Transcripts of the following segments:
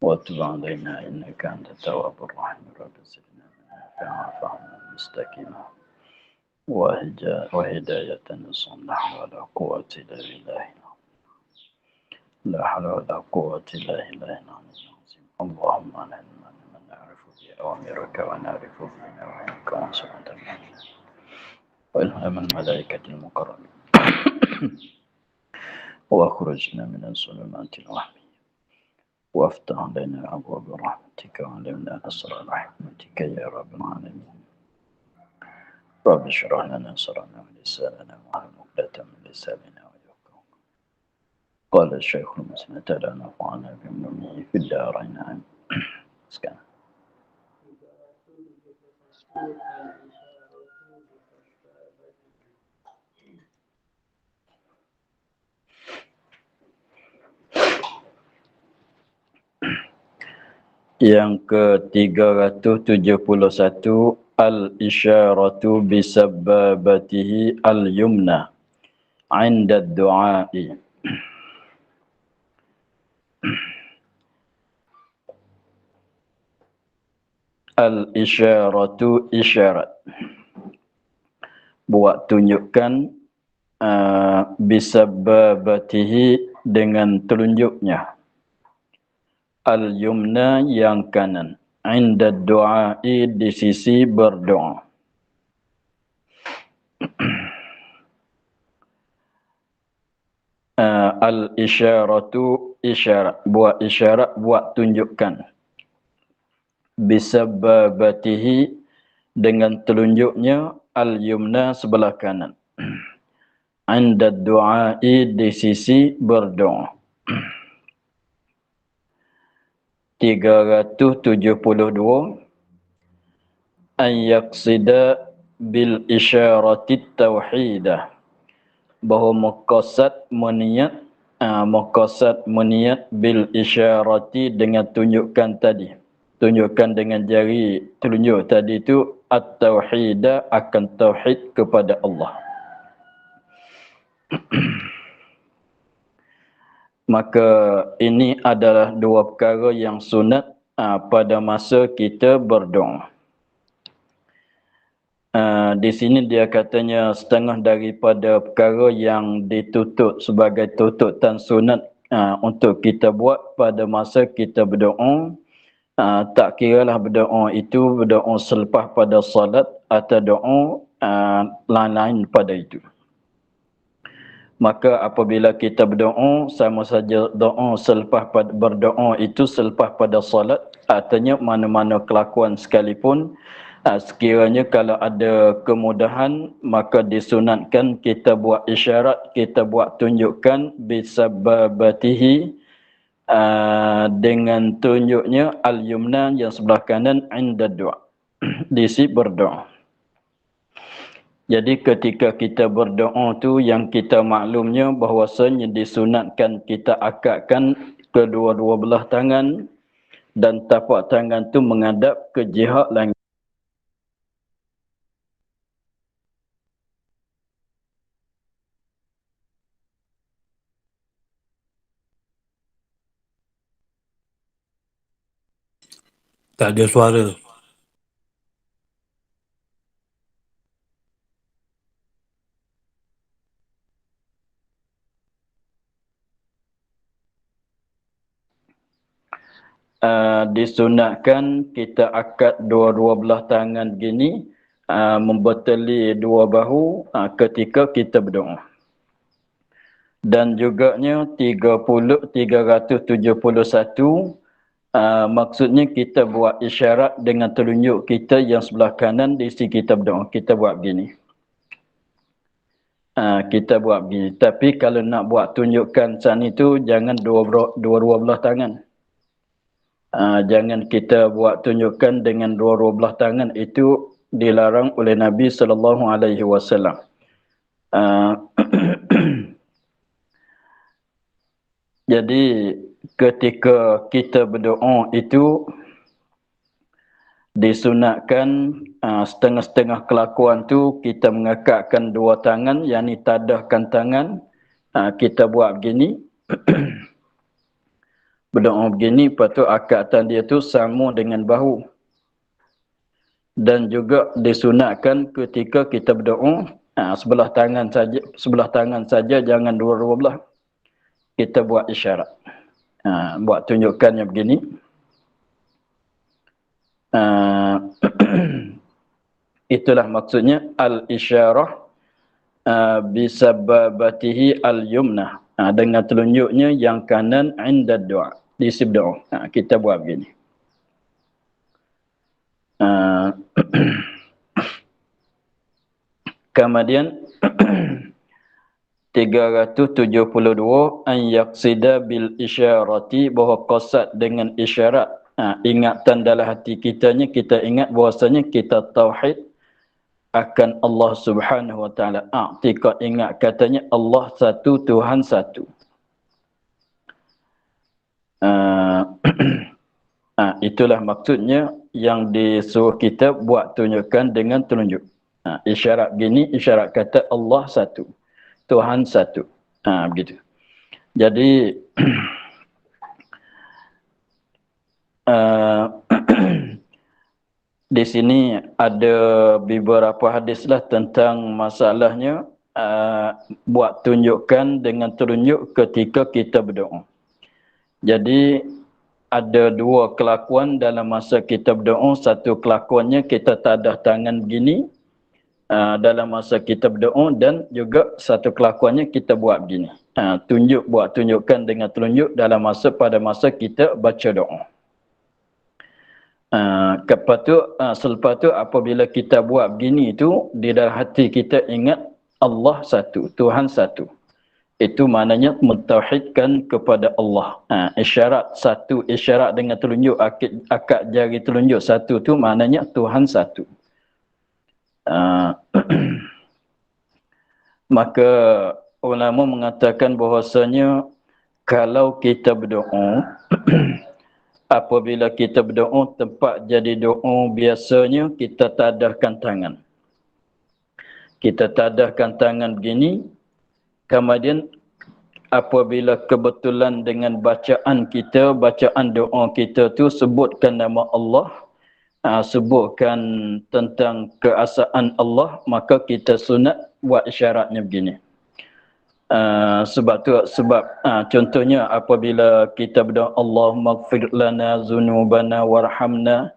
وتب علينا إنك أنت التواب الرحيم رب زدنا فهما مستقيما وهداية نصنع ولا قوة إلا بالله لا حول ولا قوة إلا بالله اللهم أنعم من نعرف بأوامرك ونعرف بنواهيك وانصرنا المؤمنين وإلهام الملائكة المقربين واخرجنا من الظلمات الوهمية وافتح لنا أبواب رحمتك وعلمنا أسرار رحمتك يا رب العالمين رب اشرح لنا صدرنا ولساننا واحلل عقدة من لساننا ويفقهوا قال الشيخ المسلم تعالى نفعنا بعلومه في الدارين آمين. Sekarang. Yang ke-371 al-isyaratu bisabbabatihi al-yumna 'inda ad-du'a'i. Al-isyaratu isyarat. Buat tunjukkan bisabbabatihi dengan telunjuknya. Al-yumna yang kanan. Inda du'a'i di sisi berdoa. Al-isyaratu isyarat. Buat isyarat, buat tunjukkan. Bisabbabatihi dengan telunjuknya al-yumna sebelah kanan. Inda du'a'i di sisi berdoa. 372 an yaqsida bil isyarati tauhidah, bahawa maqasad meniat bil isyarati dengan tunjukkan tadi, tunjukkan dengan jari telunjuk tadi itu at-tauhidah, akan tauhid kepada Allah. Maka ini adalah dua perkara yang sunat pada masa kita berdoa. Di sini dia katanya setengah daripada perkara yang ditutup sebagai tuntutan sunat untuk kita buat pada masa kita berdoa. Tak kiralah berdoa itu berdoa selepas pada salat atau doa lain-lain pada itu. Maka apabila kita berdoa, sama saja doa selepas berdoa itu selepas pada salat, artinya mana-mana kelakuan sekalipun, sekiranya kalau ada kemudahan, maka disunatkan kita buat isyarat, kita buat tunjukkan bisababatihi, dengan tunjuknya al-yumna yang sebelah kanan inda doa, di sisi berdoa. Jadi ketika kita berdoa tu yang kita maklumnya bahwasanya disunatkan kita akadkan kedua-dua belah tangan dan tapak tangan tu menghadap ke jihad langit. Tak ada suara. Disunatkan kita akad dua-dua belah tangan gini, membetuli dua bahu ketika kita berdoa. Dan juganya 371 maksudnya kita buat isyarat dengan telunjuk kita yang sebelah kanan di sisi kita berdoa. Kita buat begini. Kita buat begini. Tapi kalau nak buat tunjukkan sana itu, jangan dua-dua belah tangan. Jangan kita buat tunjukkan dengan dua-dua belah tangan. Itu dilarang oleh Nabi SAW. Jadi ketika kita berdoa itu disunatkan setengah-setengah kelakuan tu kita mengakakkan dua tangan, yakni tadahkan tangan, kita buat begini. Berdoa begini, lepas tu akad tangan dia tu sama dengan bahu. Dan juga disunatkan ketika kita berdoa, sebelah tangan saja, jangan dua-dua belah. Kita buat isyarat. Buat tunjukkannya begini. Itulah maksudnya al-isyarah bisababatihi al-yumnah. Dengan telunjuknya yang kanan inda doa. Di sib doa. Kita buat begini. Kemudian 372 an yaqsida bil isyarati, bahawa qasad dengan isyarat. Ingatan dalam hati kitanya, kita ingat bahwasanya kita tauhid akan Allah Subhanahu wa taala. I'tiqad, ingat katanya Allah satu, Tuhan satu. Itulah maksudnya yang disuruh kita buat tunjukkan dengan telunjuk. Isyarat gini, isyarat kata Allah satu, Tuhan satu. Begitu. Jadi di sini ada beberapa hadislah tentang masalahnya buat tunjukkan dengan telunjuk ketika kita berdoa. Jadi ada dua kelakuan dalam masa kita berdoa. Satu kelakuannya kita tadah tangan begini dalam masa kita berdoa, dan juga satu kelakuannya kita buat begini. Buat tunjukkan dengan telunjuk dalam pada masa kita baca doa. Selepas tu apabila kita buat begini itu, di dalam hati kita ingat Allah satu, Tuhan satu. Itu maknanya mentauhidkan kepada Allah. Isyarat satu, isyarat dengan telunjuk, akad jari telunjuk satu tu maknanya Tuhan satu. Maka ulama mengatakan bahwasanya kalau kita berdoa apabila kita berdoa, tempat jadi doa biasanya kita tadahkan tangan. Kita tadahkan tangan begini. Kemudian apabila kebetulan dengan bacaan doa kita tu sebutkan nama Allah, sebutkan tentang keesaan Allah, maka kita sunat buat isyaratnya begini. Contohnya apabila kita berdoa Allahumma ighfir lana dzunubana warhamna,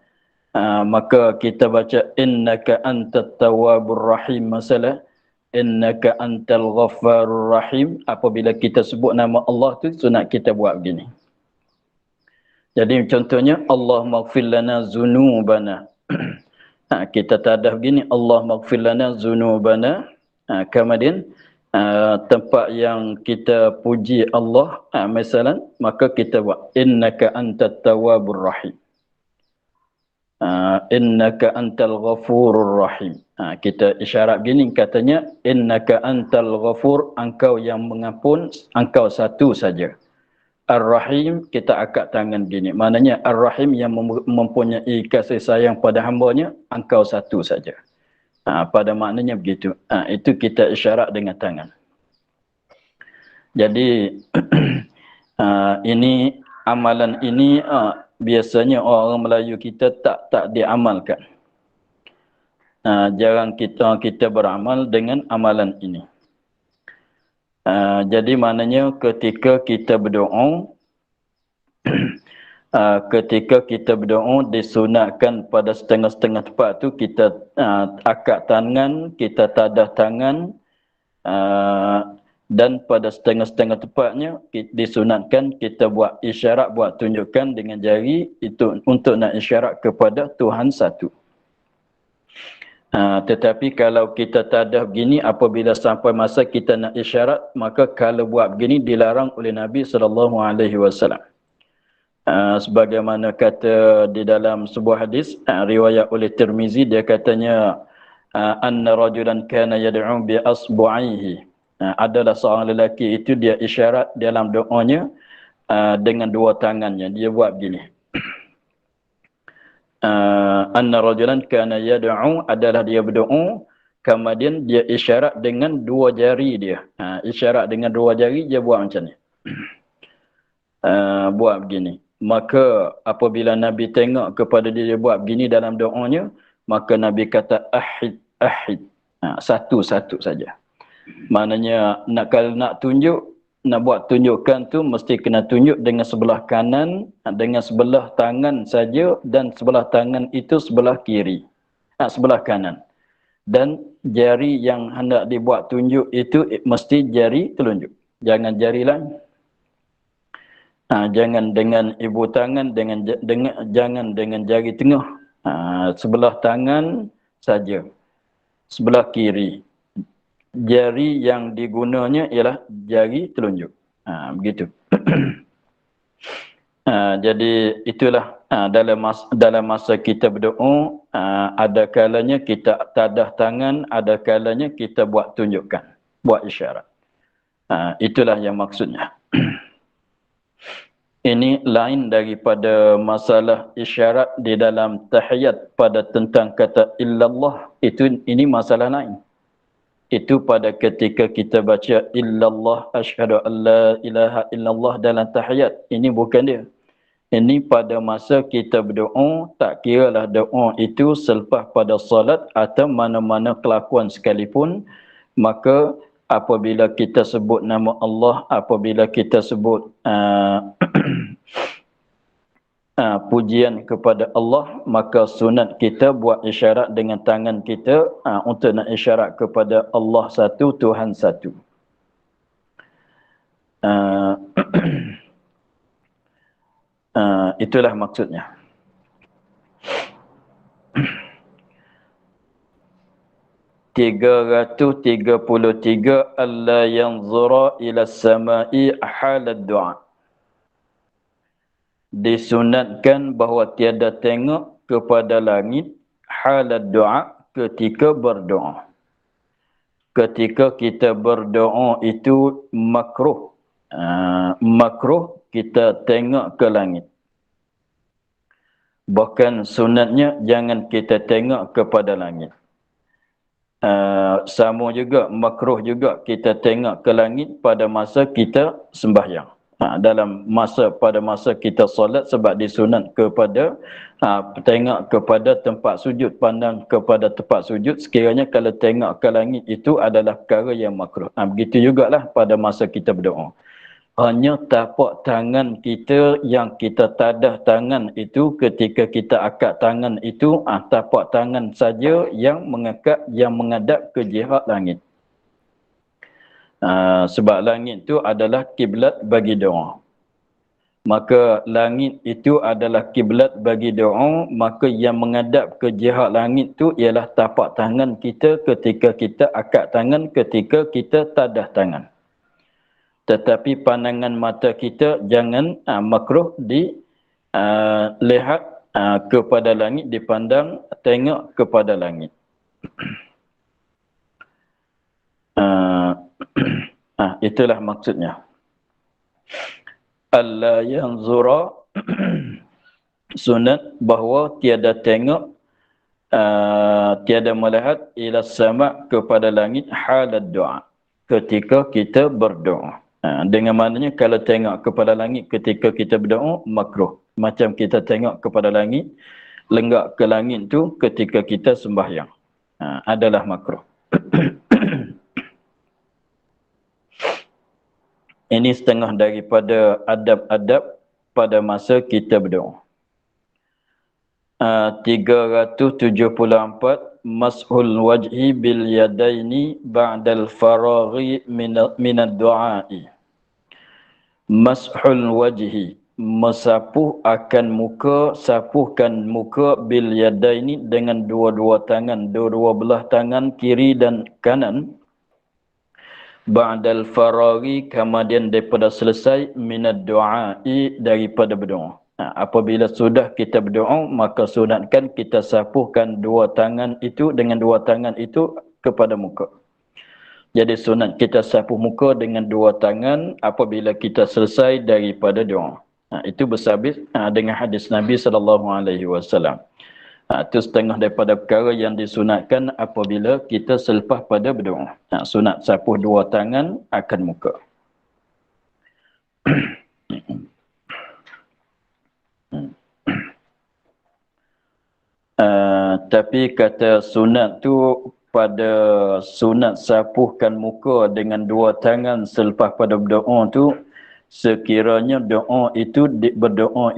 maka kita baca innaka antat tawwabur rahim, masalah innaka antal ghaffarur rahim. Apabila kita sebut nama Allah tu sunat kita buat begini. Jadi contohnya Allahumma ighfir lana dzunubana. Kita tadah begini Allahumma ighfir lana dzunubana. Kemudian tempat yang kita puji Allah, misalnya, maka kita buat innaka antat tawwabur rahim. Innaka antal ghafurur rahim. Kita isyarat begini, katanya innaka antal ghafur, engkau yang mengampun, engkau satu saja. Ar-Rahim, kita akad tangan begini. Maknanya Ar-Rahim yang mempunyai kasih sayang pada hambanya, engkau satu saja. Pada maknanya begitu. Itu kita isyarat dengan tangan. Jadi ini amalan ini biasanya orang Melayu kita tak diamalkan. Jarang kita beramal dengan amalan ini. Jadi maknanya ketika kita berdoa, disunatkan pada setengah-setengah tempat tu kita akad tangan, kita tadah tangan, dan pada setengah-setengah tempatnya disunatkan kita buat isyarat, buat tunjukkan dengan jari, itu untuk nak isyarat kepada Tuhan satu. Tetapi kalau kita tadah begini, apabila sampai masa kita nak isyarat, maka kalau buat begini dilarang oleh Nabi SAW. Sebagaimana kata di dalam sebuah hadis riwayat oleh Tirmizi, dia katanya anna rajulan kana yad'u bi asbu'aihi. Adalah seorang lelaki itu dia isyarat dalam doanya dengan dua tangannya. Dia buat begini. Anna rajulan kana yad'u, adalah dia berdoa, kemudian dia isyarat dengan dua jari dia. Isyarat dengan dua jari, dia buat macam ni. buat begini. Maka apabila Nabi tengok kepada dia buat begini dalam doanya, maka Nabi kata ahid, ahid. Satu-satu saja. Maknanya kalau nak tunjuk, nak buat tunjukkan tu mesti kena tunjuk dengan sebelah kanan, dengan sebelah tangan saja, dan sebelah tangan itu sebelah kiri. Sebelah kanan. Dan jari yang hendak dibuat tunjuk itu mesti jari telunjuk. Jangan jari lain. Jangan dengan ibu tangan, jangan dengan jari tengah. Sebelah tangan saja. Sebelah kiri. Jari yang digunanya ialah jari telunjuk. Begitu. Jadi itulah dalam masa kita berdoa, ada kalanya kita tadah tangan, ada kalanya kita buat tunjukkan, buat isyarat. Itulah yang maksudnya. Ini lain daripada masalah isyarat di dalam tahiyat pada tentang kata illallah. Ini masalah lain. Itu pada ketika kita baca illallah asyhadu an la ilaha illallah dalam tahiyat. Ini bukan dia. Ini pada masa kita berdoa, tak kiralah doa itu selepas pada salat atau mana-mana kelakuan sekalipun, maka apabila kita sebut nama Allah, apabila kita sebut pujian kepada Allah, maka sunat kita buat isyarat dengan tangan kita untuk nak isyarat kepada Allah satu, Tuhan satu. Itulah maksudnya. Tiga alla yanzura ila samai halad du'a. Disunatkan bahawa tiada tengok kepada langit halad du'a, ketika berdoa. Ketika kita berdoa itu makruh. Makruh kita tengok ke langit. Bahkan sunatnya jangan kita tengok kepada langit. Sama juga, makruh juga kita tengok ke langit pada masa kita sembahyang. Pada masa kita solat, sebab disunat kepada tengok kepada tempat sujud, pandang kepada tempat sujud. Sekiranya kalau tengok ke langit itu adalah perkara yang makruh. Begitu jugalah pada masa kita berdoa. Hanya tapak tangan kita yang kita tadah tangan itu, ketika kita akad tangan itu, tapak tangan saja yang menghadap ke jihad langit. Sebab langit itu adalah kiblat bagi doa. Maka langit itu adalah kiblat bagi doa, maka yang menghadap ke jihad langit itu ialah tapak tangan kita ketika kita akad tangan, ketika kita tadah tangan. Tetapi pandangan mata kita jangan makruh lihat kepada langit, dipandang, tengok kepada langit. Itulah maksudnya. Alla yanzura, sunat bahawa tiada tengok, tiada melihat ila sama, kepada langit halad doa, ketika kita berdoa. Dengan maknanya kalau tengok kepada langit ketika kita berdoa, makruh. Macam kita tengok kepada langit, lenggak ke langit tu ketika kita sembahyang, adalah makruh. Ini setengah daripada adab-adab pada masa kita berdoa. 374, mashul wajhi bil yadaini ba'dal faraghi minad du'ai. Mashul wajhi, sapuhkan muka bil yadaini, dengan dua-dua tangan, dua-dua belah tangan kiri dan kanan. Ba'dal faraghi, kemudian daripada selesai, minad du'ai, daripada berdoa. Apabila sudah kita berdoa, maka sunatkan kita sapuhkan dua tangan itu, dengan dua tangan itu kepada muka. Jadi sunat kita sapuh muka dengan dua tangan apabila kita selesai daripada doa. Itu bersabit dengan hadis Nabi SAW. Itu setengah daripada perkara yang disunatkan apabila kita selepas pada berdoa. Sunat sapuh dua tangan akan muka. Tapi kata sunat tu, pada sunat sapuhkan muka dengan dua tangan selepas pada berdoa tu, sekiranya berdoa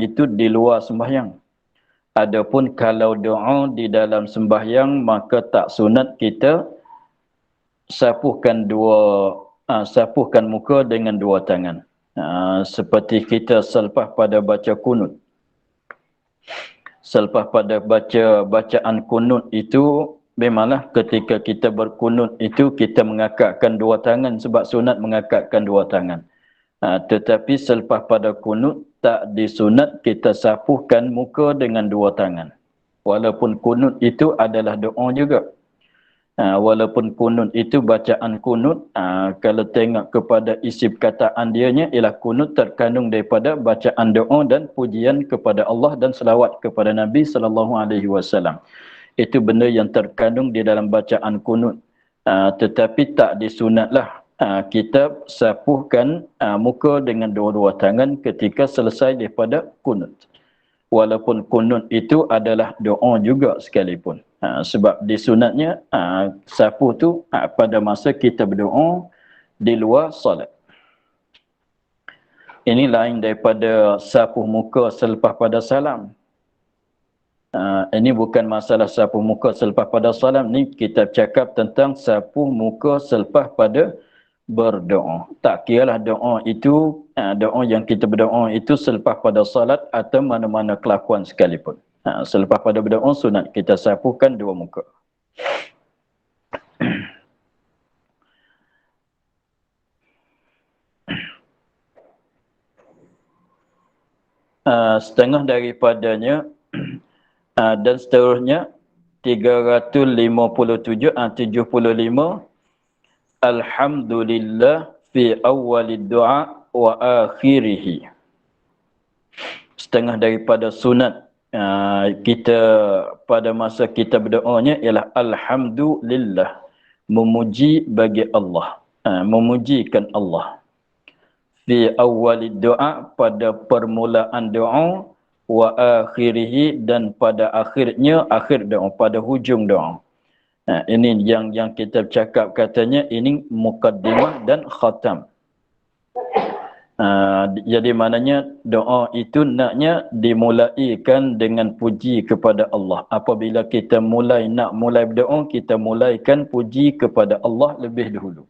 itu di luar sembahyang. Adapun kalau doa di dalam sembahyang, maka tak sunat kita sapuhkan muka dengan dua tangan. Seperti kita selepas pada baca kunut. Selepas pada bacaan kunut itu, memanglah ketika kita berkunut itu kita mengangkatkan dua tangan sebab sunat mengangkatkan dua tangan. Tetapi selepas pada kunut tak disunat kita sapuhkan muka dengan dua tangan. Walaupun kunut itu adalah doa juga. Walaupun kunut itu bacaan kunut, kalau tengok kepada isi perkataan dianya ialah kunut terkandung daripada bacaan doa dan pujian kepada Allah dan selawat kepada Nabi SAW. Itu benda yang terkandung di dalam bacaan kunut. Tetapi tak disunatlah kita sapuhkan muka dengan dua-dua tangan ketika selesai daripada kunut. Walaupun kunut itu adalah doa juga sekalipun. Sebab disunatnya sapuh tu pada masa kita berdoa di luar solat. Ini lain daripada sapuh muka selepas pada salam. Ini bukan masalah sapuh muka selepas pada salam. Ni kita cakap tentang sapuh muka selepas pada berdoa. Tak kiralah doa itu, doa yang kita berdoa itu selepas pada salat atau mana-mana kelakuan sekalipun. Selepas pada berdoa sunat kita sapuhkan dua muka. Setengah daripadanya dan seterusnya 357 75 Alhamdulillah fi awwalid du'a wa akhirih. Setengah daripada sunat kita pada masa kita berdoanya ialah alhamdulillah, memuji bagi Allah, memujikan Allah. Fi awwalid du'a, pada permulaan doa, wa akhirih, dan pada akhirnya, akhir doa, pada hujung doa. Ini yang kita cakap katanya ini muqaddimah dan khatam. Jadi maknanya doa itu naknya dimulaikan dengan puji kepada Allah. Apabila kita nak mulai berdoa, kita mulaikan puji kepada Allah lebih dahulu.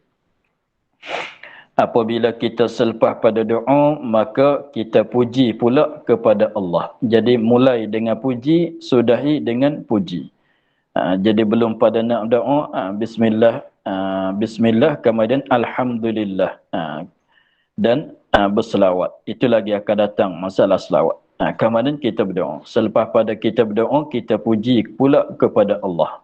Apabila kita selepas pada doa, maka kita puji pula kepada Allah. Jadi mulai dengan puji, sudahi dengan puji. Jadi belum pada nak doa, bismillah, bismillah, kemudian alhamdulillah, dan berselawat. Itu lagi akan datang masalah selawat. Kemudian kita berdoa. Selepas pada kita berdoa, kita puji pula kepada Allah.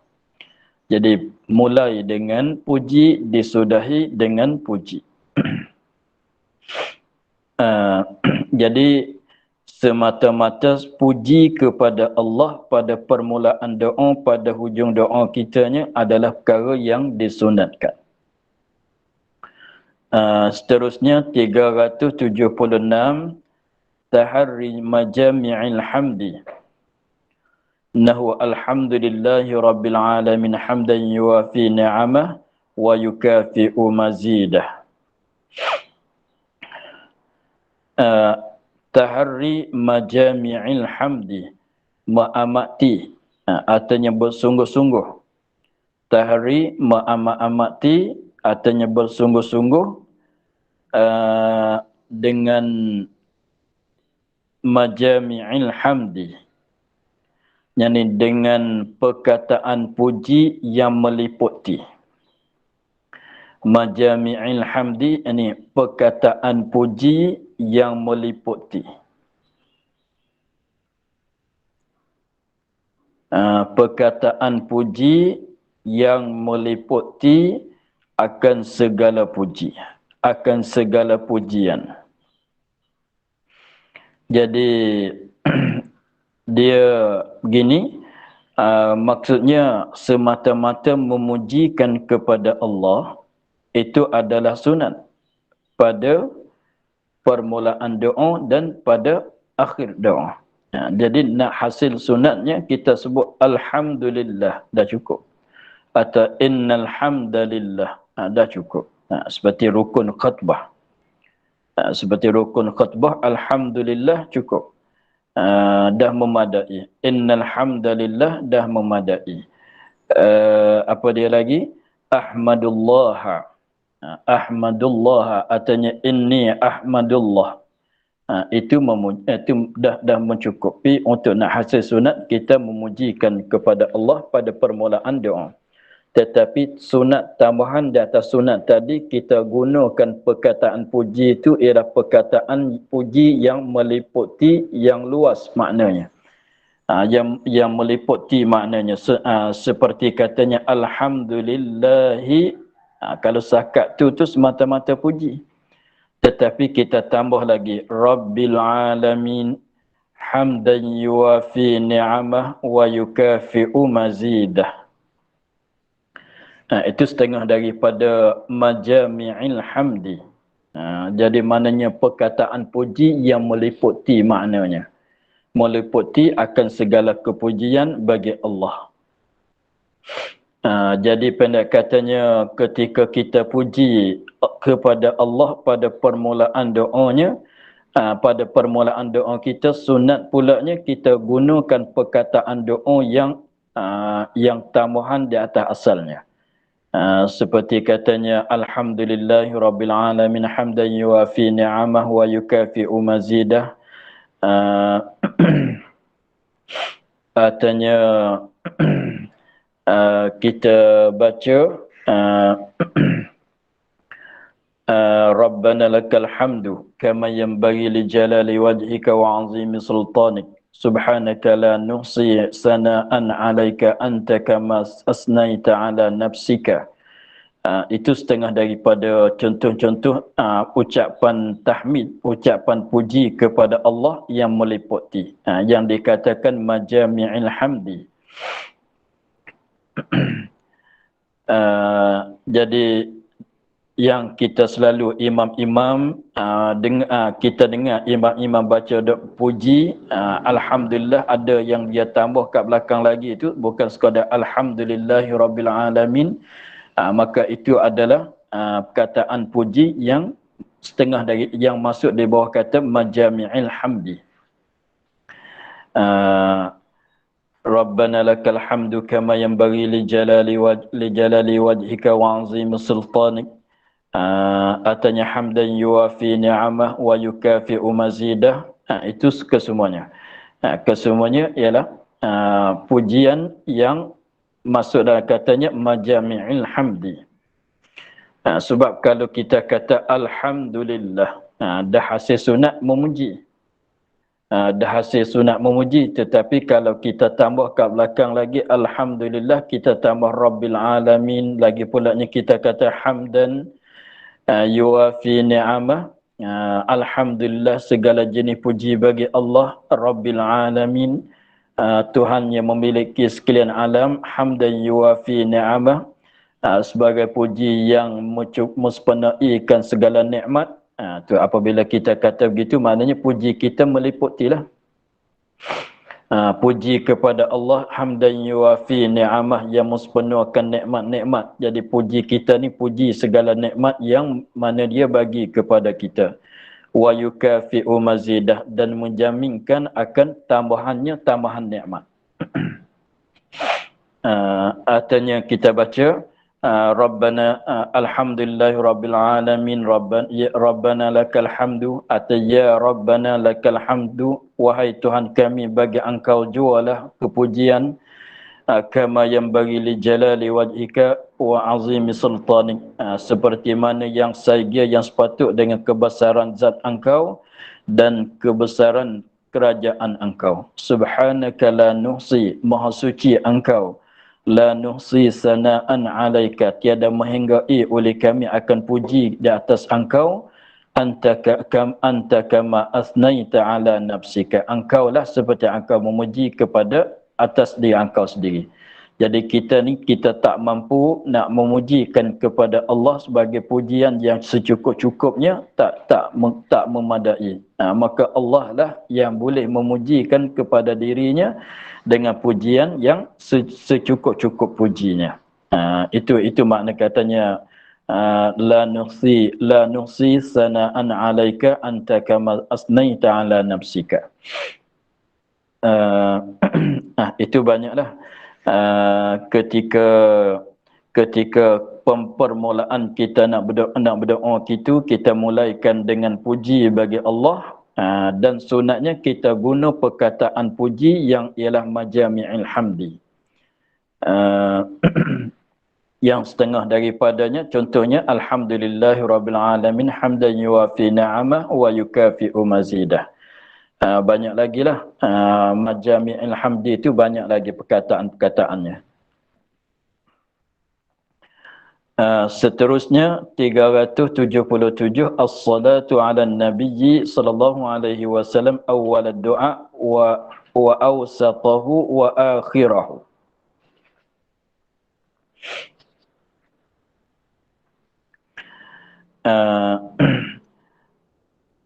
Jadi mulai dengan puji, disudahi dengan puji. Jadi semata-mata puji kepada Allah pada permulaan doa, pada hujung doa kitanya adalah perkara yang disunatkan. Seterusnya 376 Taharri majami'il hamdi. Nahu alhamdulillahi rabbil alamin hamdan yuwafi ni'amah wa yukafi'u mazidah. Taharri majami'il hamdi, ma'amati, artinya bersungguh-sungguh. Taharri ma'amati, artinya bersungguh-sungguh dengan majami'il hamdi, yakni dengan perkataan puji yang meliputi. Majami'il hamdi, ini perkataan puji yang meliputi. Perkataan puji yang meliputi akan segala puji, akan segala pujian. Jadi dia begini, maksudnya semata-mata memujikan kepada Allah itu adalah sunat pada permulaan doa dan pada akhir doa. Jadi nak hasil sunatnya kita sebut alhamdulillah, dah cukup. Atau innal hamdalillah, dah cukup. Seperti rukun khutbah. Seperti rukun khutbah, alhamdulillah cukup. Dah memadai. Innal hamdalillah dah memadai. Apa dia lagi? Ahmadullah. Ahmadullah, artinya inni ahmadullah. Itu dah mencukupi untuk nak hasil sunat. Kita memujikan kepada Allah pada permulaan doa. Tetapi sunat tambahan di atas sunat tadi, kita gunakan perkataan puji itu ialah perkataan puji yang meliputi, yang luas maknanya. Yang meliputi maknanya. Seperti katanya alhamdulillahi. Kalau sakat tu semata-mata puji. Tetapi kita tambah lagi Rabbil alamin hamdan yuwafi ni'amah wa yukafi'u mazidah. Itu setengah daripada majami'il hamdi. Jadi maknanya perkataan puji yang meliputi maknanya. Meliputi akan segala kepujian bagi Allah. Jadi pendek katanya, ketika kita puji kepada Allah pada permulaan doanya, pada permulaan doa kita, sunat pulanya kita gunakan perkataan doa yang tambahan di atas asalnya. Seperti katanya alhamdulillahi rabbil alamin hamdan yuwafi ni'amah wa yukafi'u mazidah. Katanya kita baca Rabbana lakal hamdu kama yanbaghi li jalali wajhika wa 'azimi sultanik. Subhanaka la nuhsi sana'an 'alaika anta kama asnaita 'ala nafsika. Itu setengah daripada contoh-contoh ucapan tahmid, ucapan puji kepada Allah yang meliputi, yang dikatakan majami'il hamdi. Jadi yang kita selalu imam-imam kita dengar imam-imam baca puji, alhamdulillah, ada yang dia tambah kat belakang lagi, itu bukan sekadar alhamdulillahi rabbil alamin, maka itu adalah perkataan puji yang setengah dari yang masuk di bawah kata majami'il hamdi. Rabbana lakal hamdu kama yanbaghi li jalali wajhika wa 'azimi sultanik. Atanya hamdan yuwafi ni'amah wa yukafi'u mazidah. Itu kesemuanya. Kesemuanya ialah pujian yang masuk dalam katanya majami'il hamdi. Sebab kalau kita kata alhamdulillah, dah hasil sunat memuji. Dah hasil sunat memuji, tetapi kalau kita tambah kat belakang lagi alhamdulillah, kita tambah rabbil alamin, lagi pulanya kita kata hamdan yuwafi ni'amah, alhamdulillah, segala jenis puji bagi Allah rabbil alamin, Tuhan yang memiliki sekalian alam, hamdan yuwafi ni'amah, sebagai puji yang muspenuhikan segala nikmat. Tu apabila kita kata begitu, maknanya puji kita meliputilah. Puji kepada Allah hamdan yuwafi ni'amah, yang muspenuhkan nikmat-nikmat. Jadi puji kita ni puji segala nikmat yang mana dia bagi kepada kita. Wa yukafi'u mazidah, dan menjaminkan akan tambahan nikmat. Artinya kita baca Rabbana alhamdulillahi rabbil alamin Rabbana lakal hamdu, atau ya Rabbana lakal hamdu, wahai Tuhan kami, bagi engkau jualah kepujian, kama yang bagi li jalali wajhika wa azimi sultanik, seperti mana yang sahaja yang sepatut dengan kebesaran zat engkau dan kebesaran kerajaan engkau. Subhanaka la nuhsi, maha suci engkau, la nuhsi sana'an 'alaika, tiada menghinggai oleh kami akan puji di atas engkau, anta kama asnaita 'ala nafsika, engkaulah seperti engkau memuji kepada atas diri engkau sendiri. Jadi kita ni kita tak mampu nak memujikan kepada Allah sebagai pujian yang secukup-cukupnya, tak memadai. Maka Allah lah yang boleh memujikan kepada dirinya dengan pujian yang secukup-cukup pujinya. Itu makna katanya la nuhsi sana'an 'alaika anta kama asnaita 'ala nafsika. Itu banyaklah ketika permulaan kita nak berdoa kita mulaikan dengan puji bagi Allah, dan sunatnya kita guna perkataan puji yang ialah majami'il hamdi. Yang setengah daripadanya contohnya alhamdulillahirabbil alamin hamdan yuwafi ni'amah wa yukafi'u mazidah. Banyak lagi lah majami'il hamdi itu, banyak lagi perkataan-perkataannya. Seterusnya 377 as-salatu ala nabiyyi sallallahu alaihi wasallam awwal ad-du'a wa awsatahu wa akhirahu.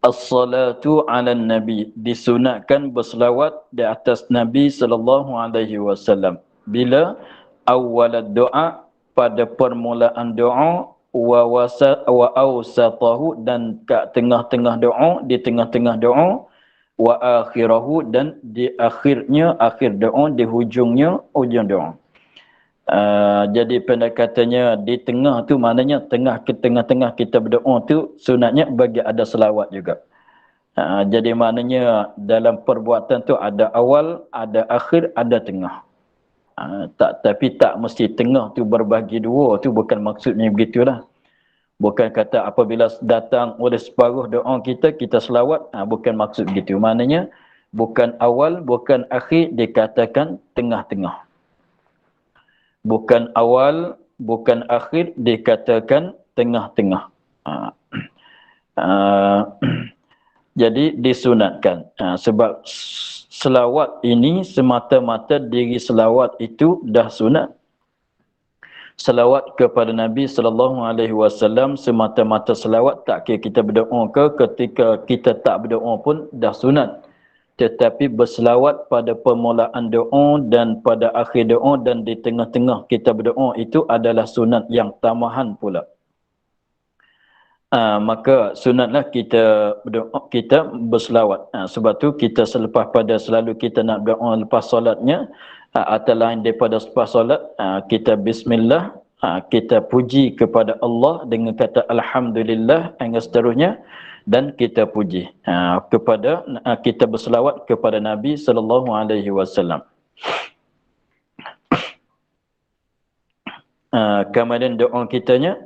As-salatu ala nabi, disunatkan berselawat di atas Nabi sallallahu alaihi wasallam bila awal doa, pada permulaan doa, wa awsatahu, dan kat tengah-tengah doa, di tengah-tengah doa, wa akhirahu, dan di akhirnya, akhir doa, di hujungnya, hujung doa. Jadi pendekatannya di tengah tu maknanya tengah-tengah kita berdoa tu sunatnya bagi ada selawat juga. Jadi maknanya dalam perbuatan tu ada awal, ada akhir, ada tengah. Tapi tak mesti tengah tu berbagi dua, tu bukan maksudnya begitulah. Bukan kata apabila datang oleh separuh doa kita selawat, bukan maksud begitu. Maknanya bukan awal, bukan akhir, dikatakan tengah-tengah. Bukan awal, bukan akhir, dikatakan tengah-tengah. Jadi disunatkan. Sebab selawat ini semata-mata diri selawat itu dah sunat. Selawat kepada Nabi sallallahu alaihi wasallam semata-mata selawat, tak kira kita berdoa ke, ketika kita tak berdoa pun dah sunat. Tetapi berselawat pada permulaan doa dan pada akhir doa dan di tengah-tengah kita berdoa itu adalah sunat yang tambahan pula. Maka sunatlah kita berdoa, kita berselawat. Sebab tu kita selepas pada selalu kita nak berdoa lepas solatnya, atau lain daripada selepas solat, kita bismillah, kita puji kepada Allah dengan kata alhamdulillah dan seterusnya, dan kita puji kepada, kita berselawat kepada Nabi sallallahu alaihi wasallam. Kemudian doa kitanya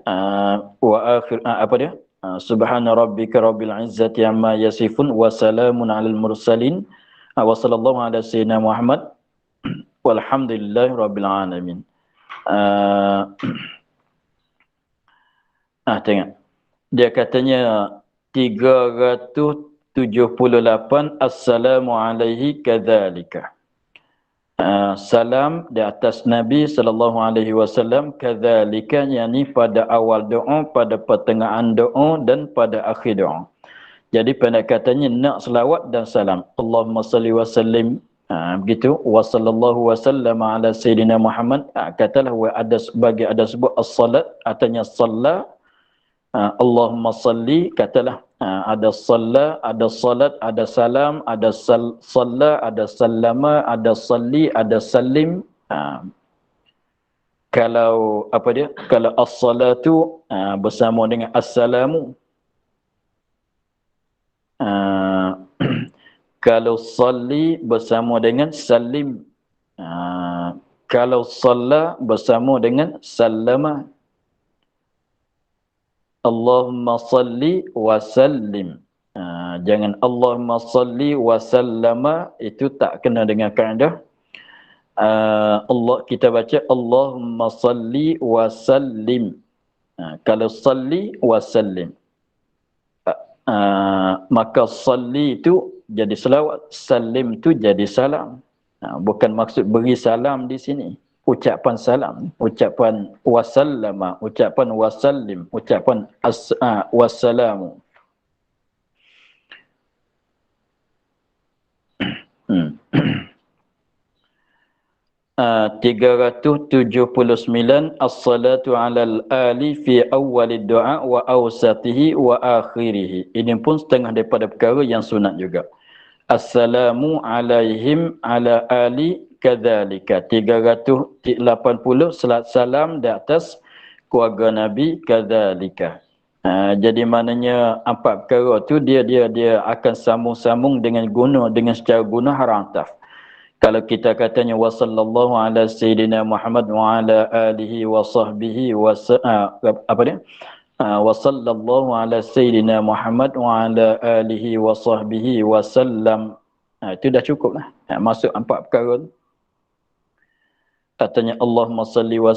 wa akhir apa dia? Subhana rabbika rabbil izzati amma yasifun wa salamun alal mursalin wa sallallahu ala sayyidina Muhammad walhamdulillahi rabbil alamin. Tengok. Dia katanya 378 assalamu alaihi kadzalika. Salam di atas Nabi sallallahu alaihi wasallam kadzalika, yakni pada awal doa, pada pertengahan doa dan pada akhir doa. Jadi pendekatannya nak selawat dan salam. Allahumma salli wa sallim, begitu, wa sallallahu wa sallam ala sayyidina Muhammad. Katalah wa ada sebagai ada sebut as-salat, artinya salla. Allahumma salli, katalah ada salla, ada salat, ada salam, ada salla, ada sallama, ada salli, ada sallim. Kalau apa dia? Kalau as-salatu bersama dengan as-salamu. Kalau salli bersama dengan salim. Kalau salla bersama dengan sallama. Allahumma salli wa sallim. Jangan Allahumma salli wa sallama, itu tak kena dengan kaedah. Allah, kita baca Allahumma salli wa sallim. Kalau salli wa sallim, maka salli itu jadi selawat, salim itu jadi salam. Bukan maksud beri salam di sini. ucapan salam, ucapan wasallama, ucapan wasallim, ucapan wassalamu. Hmm. 379 as-salatu 'alal ali fi awwalid du'a wa awsatihi wa akhirih. Ini pun setengah daripada perkara yang sunat juga. Assalamu alaihim ala ali kadzalika. 380 salat salam di atas keluarga Nabi kadzalika. Jadi maknanya empat perkara tu dia akan sambung-sambung dengan secara guna harantaf. Kalau kita katanya wa sallallahu ala sayyidina Muhammad wa ala alihi wa sahbihi wa wa sallallahu ala sayyidina Muhammad wa ala alihi wa sahbihi wa sallam. Itu dah cukup lah. Masuk empat perkara tu. Katanya Allahumma salli wa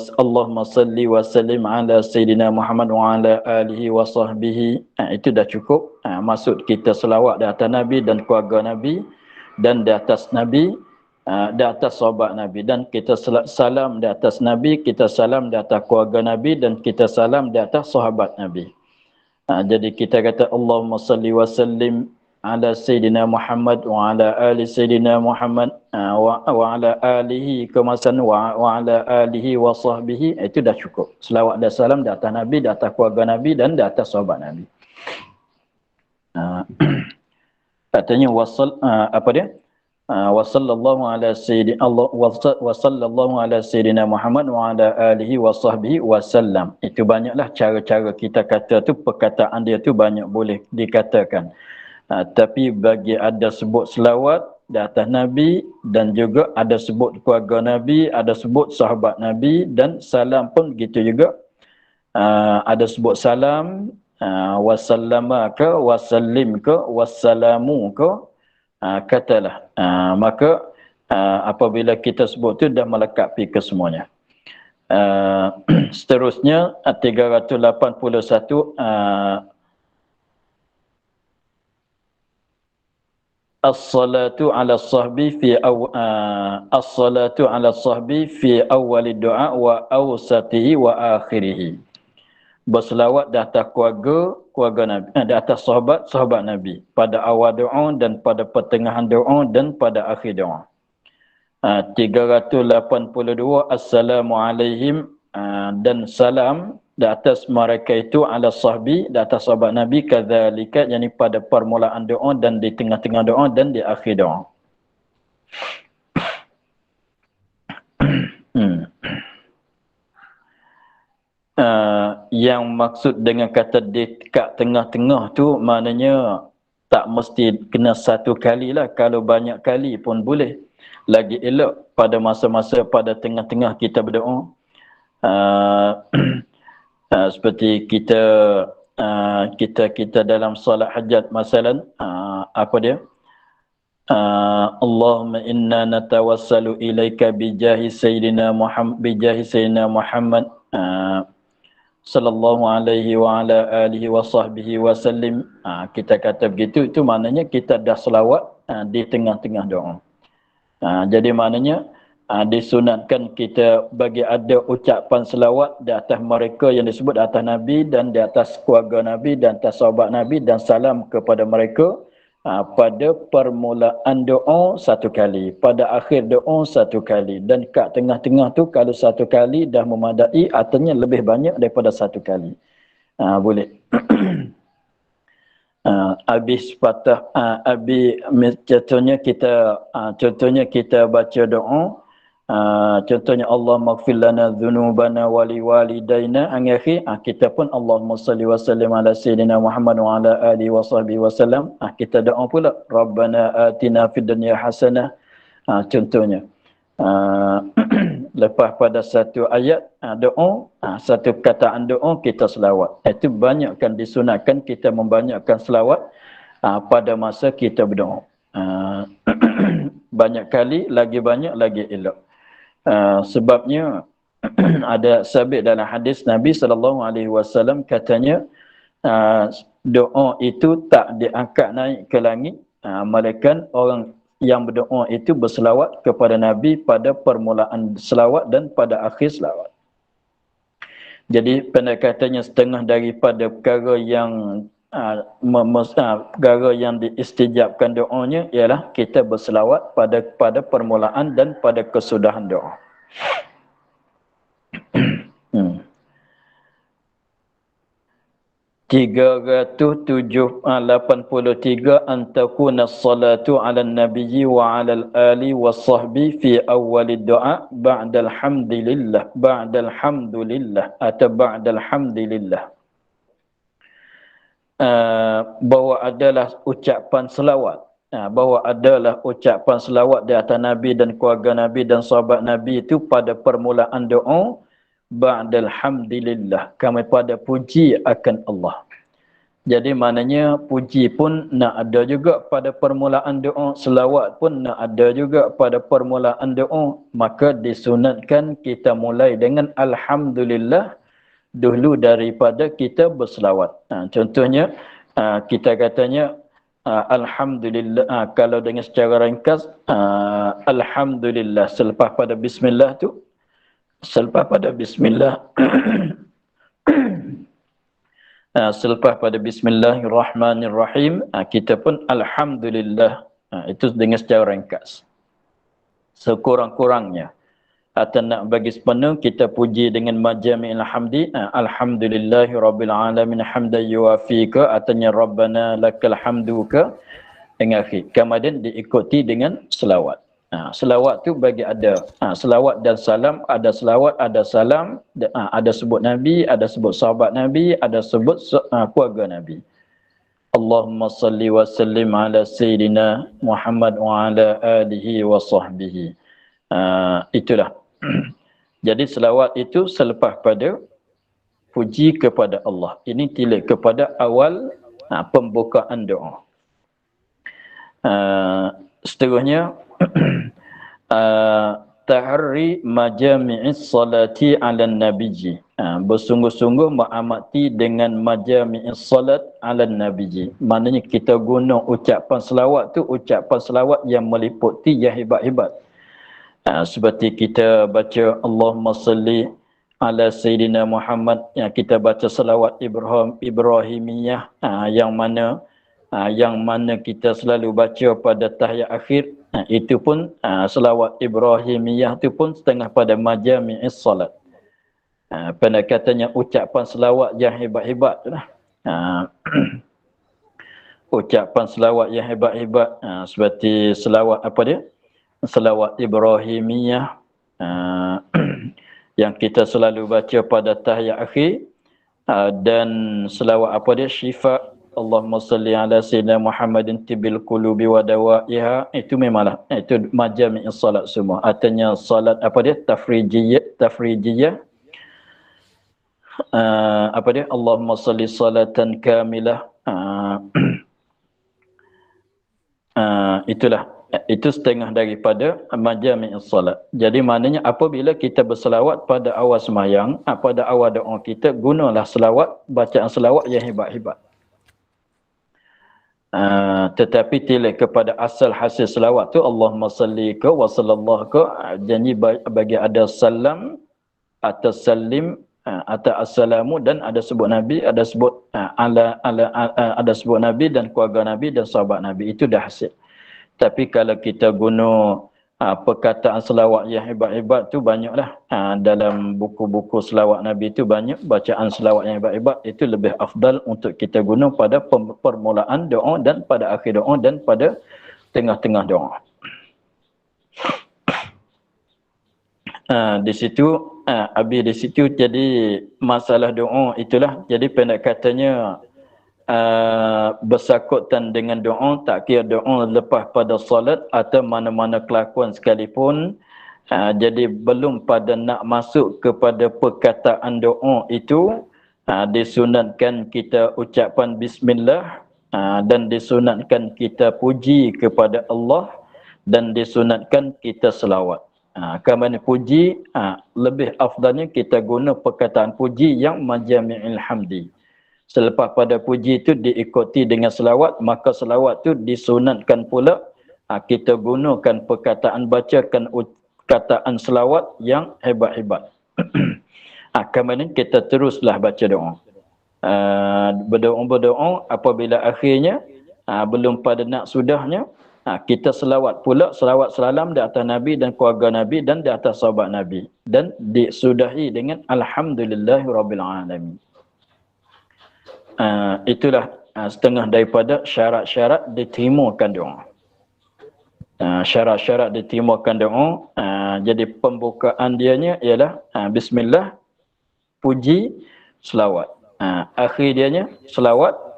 sallim ala sayyidina Muhammad wa ala alihi wa sahbihi. Itu dah cukup. Maksud kita selawat di atas Nabi dan keluarga Nabi dan di atas Nabi, di atas sahabat Nabi, dan kita salam di atas Nabi, kita salam di atas keluarga Nabi, dan kita salam di atas sahabat Nabi. Jadi kita kata Allahumma salli wa sallim ala sayyidina Muhammad wa ala ali sayyidina Muhammad wa ala alihi kemasan wa ala alihi wa sahbihi. Itu dah cukup. Selawat dan salam di atas Nabi, di atas keluarga Nabi, dan di atas sahabat Nabi. Katanya wa sallallahu ala sayyidina Muhammad wa ala alihi wa sahbihi wa sallam. Itu banyaklah cara-cara kita kata tu, perkataan dia tu banyak boleh dikatakan. Tapi bagi ada sebut selawat di atas Nabi, dan juga ada sebut keluarga Nabi, ada sebut sahabat Nabi, dan salam pun begitu juga. Ada sebut salam, wasallama ke, wasallim ke, wassalamu ke, katalah. Maka apabila kita sebut tu dah melengkapi kesemuanya. Seterusnya 381 as-salatu ala sahbi fi as-salatu ala sahbi fi awwalid du'a wa awsatihi wa akhirih. Berselawat di atas keluarga Nabi, di atas sahabat Nabi pada awal doa dan pada pertengahan doa dan pada akhir doa. 382 assalamu alaihim, dan salam di atas mereka itu ala sahbi, di atas sahabat Nabi kadzalika, yakni pada permulaan doa dan di tengah-tengah doa dan di akhir doa. Yang maksud dengan kata di kat tengah-tengah tu maknanya tak mesti kena satu kali lah. Kalau banyak kali pun boleh. Lagi elok pada masa-masa pada tengah-tengah kita berdoa. Seperti kita dalam solat hajat masalan, apa dia? Allahumma inna natawassalu ilaika bijahi sayyidina Muhammad sallallahu alaihi wa ala alihi wa sahbihi wa sallim. Kita kata begitu, itu maknanya kita dah selawat di tengah-tengah doa. Jadi maknanya disunatkan kita bagi ada ucapan selawat di atas mereka yang disebut di atas Nabi, dan di atas keluarga Nabi, dan atas sahabat Nabi, dan salam kepada mereka pada permulaan doa satu kali, pada akhir doa satu kali, dan kat tengah-tengah tu kalau satu kali dah memadai, artinya lebih banyak daripada satu kali. Boleh. Habis patah contohnya kita baca doa, contohnya Allah maghfir lana dhunubana wali walidaina, akhir kita pun Allahumma salli wa sallim ala sayyidina Muhammad wa ala alihi wa sahbihi wa sallam. Kita doa pula Rabbana atina fid dunya hasanah, contohnya. Lepas pada satu ayat doa, satu kataan doa kita selawat. Itu banyakkan disunatkan kita membanyakkan selawat pada masa kita berdoa. Banyak kali, lagi banyak lagi elok. Sebabnya ada sabit dalam hadis Nabi SAW katanya doa itu tak diangkat naik ke langit, melainkan orang yang berdoa itu berselawat kepada Nabi pada permulaan selawat dan pada akhir selawat. Jadi pendekatannya setengah daripada perkara yang perkara yang diistijabkan doanya ialah kita berselawat pada permulaan dan pada kesudahan doa. 383 antakuna salatu ala nabiyyi wa ala ali wa sahbi fi awalid doa ba'dal hamdulillah atau ba'dal hamdulillah. Bahawa adalah ucapan selawat, bahawa adalah ucapan selawat di atas Nabi dan keluarga Nabi dan sahabat Nabi itu pada permulaan doa ba'dal hamdulillah, kami pada puji akan Allah. Jadi maknanya puji pun nak ada juga pada permulaan doa, selawat pun nak ada juga pada permulaan doa. Maka disunatkan kita mulai dengan alhamdulillah dulu daripada kita berselawat. Contohnya kita katanya alhamdulillah, kalau dengan secara ringkas alhamdulillah selepas pada bismillah tu, selepas pada bismillah selepas pada bismillahirrahmanirrahim kita pun alhamdulillah, itu dengan secara ringkas. Sekurang-kurangnya atau nak bagi sepenuh kita puji dengan majami'il hamdi, alhamdulillahi rabbil alamin hamdan yuafika, atanya rabbana lakal hamdu ka dengan akhir. Kemudian diikuti dengan selawat. Selawat tu bagi ada selawat dan salam, ada selawat, ada salam, ada sebut Nabi, ada sebut sahabat Nabi, ada sebut keluarga Nabi. Allahumma salli wa sallim ala sayyidina Muhammad wa ala alihi wa sahbihi. Itulah. Jadi selawat itu selepas pada puji kepada Allah. Ini tilik kepada awal pembukaan doa. Seterusnya tahri majami'is salati ala nabiyyi, bersungguh-sungguh mengamati dengan majami'is salat ala nabiyyi. Maknanya kita guna ucapan selawat tu ucapan selawat yang meliputi yang hebat-hebat. Seperti kita baca Allahumma salli ala sayyidina Muhammad, yang kita baca selawat Ibrahimiyah, yang mana kita selalu baca pada tahiyat akhir. Itu pun selawat Ibrahimiyah itu pun setengah pada majami'is salat. Pendekatannya ucapan selawat yang hebat-hebat lah. Ucapan selawat yang hebat-hebat, seperti selawat apa dia? Selawat Ibrahimiyah yang kita selalu baca pada tahiyat akhir, dan selawat apa dia? Syifa Allahumma salli ala sayyidina Muhammadin tibil qulubi wa dawaiha. Itu memanglah itu majami'is salat semua. Artinya salat apa dia? Tafrijiyah. Apa dia? Allahumma salli salatan kamilah. Itulah. Itu setengah daripada majami'is salat. Jadi maknanya apabila kita berselawat pada awal sembahyang, pada awal doa kita, gunalah selawat, bacaan selawat yang hebat-hebat. Tetapi tilik kepada asal hasil selawat tu Allahumma salli ka wa sallallahu ka, jadi bagi ada salam atau salim atau assalamu, dan ada sebut Nabi, ada sebut ada sebut Nabi dan keluarga Nabi dan sahabat Nabi, itu dah hasil. Tapi kalau kita guna perkataan selawat yang hebat-hebat tu banyaklah. Dalam buku-buku selawat Nabi tu banyak bacaan selawat yang hebat-hebat, itu lebih afdal untuk kita guna pada permulaan doa dan pada akhir doa dan pada tengah-tengah doa. Di situ di situ jadi masalah doa itulah. Jadi pendek katanya bersangkutan dengan doa, tak kira doa lepas pada salat atau mana-mana kelakuan sekalipun. Jadi belum pada nak masuk kepada perkataan doa itu, disunatkan kita ucapan bismillah, dan disunatkan kita puji kepada Allah, dan disunatkan kita selawat. Kerana puji, lebih afdalnya kita guna perkataan puji yang majami'il hamdi. Selepas pada puji itu diikuti dengan selawat, maka selawat itu disunatkan pula kita gunakan perkataan, bacakan kataan selawat yang hebat-hebat. Kemudian kita teruslah baca doa. Berdoa apabila akhirnya belum pada nak sudahnya, kita selawat pula, selawat salam di atas Nabi dan keluarga Nabi dan di atas sahabat Nabi, dan disudahi dengan alhamdulillahirabbil alamin. Itulah setengah daripada syarat-syarat diterimakan doa. Syarat-syarat diterimakan doa, jadi pembukaan dianya ialah bismillah, puji, selawat. Akhir dianya selawat.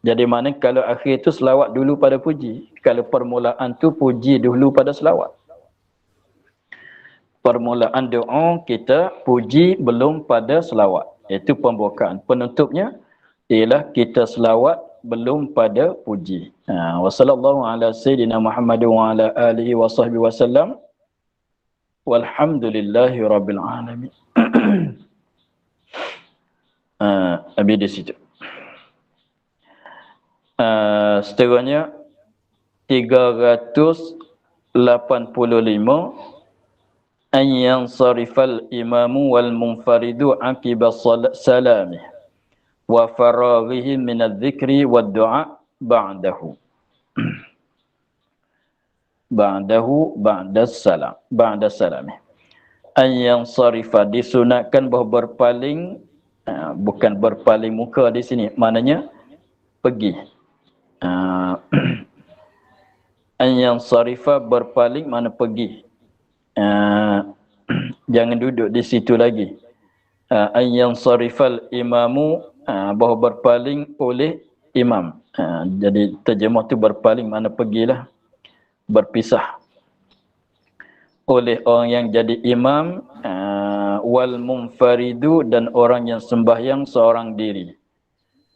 Jadi mana kalau akhir tu selawat dulu pada puji, kalau permulaan tu puji dulu pada selawat. Permulaan doa kita puji belum pada selawat, itu pembukaan. Penutupnya ialah kita selawat belum pada puji. Wa sallallahu ala sayyidina Muhammad wa ala alihi wa sahbihi wasallam. Walhamdulillahi rabbil alamin. Habis di situ. Seterusnya 385 an yansarifal imamu wal munfaridu aqiba salami wa faraghihi min adh-dhikri wad du'a ba'dahu ba'da salam an yansarifa, disunatkan bahawa berpaling, bukan berpaling muka di sini, maknanya pergi. An yansarifa, berpaling mana pergi. Jangan duduk di situ lagi. An yansarifal imamu, bahawa berpaling oleh imam. Jadi terjemah tu berpaling mana pergilah, berpisah oleh orang yang jadi imam, wal munfaridu, dan orang yang sembahyang seorang diri.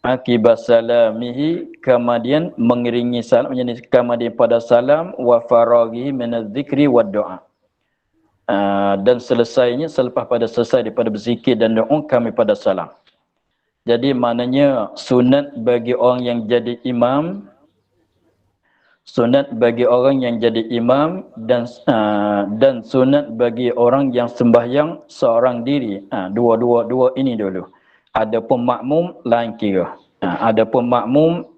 Akibat salamihi, kemudian mengiringi salam, jadi kemudian pada salam, wa faraghihi minadz dzikri wad du'a, dan selesainya, selepas pada selesai daripada berzikir dan doa, kami pada salam. Jadi maknanya sunat bagi orang yang jadi imam, sunat bagi orang yang jadi imam, dan sunat bagi orang yang sembahyang seorang diri. Dua ini dulu. Adapun makmum lain kira. Adapun makmum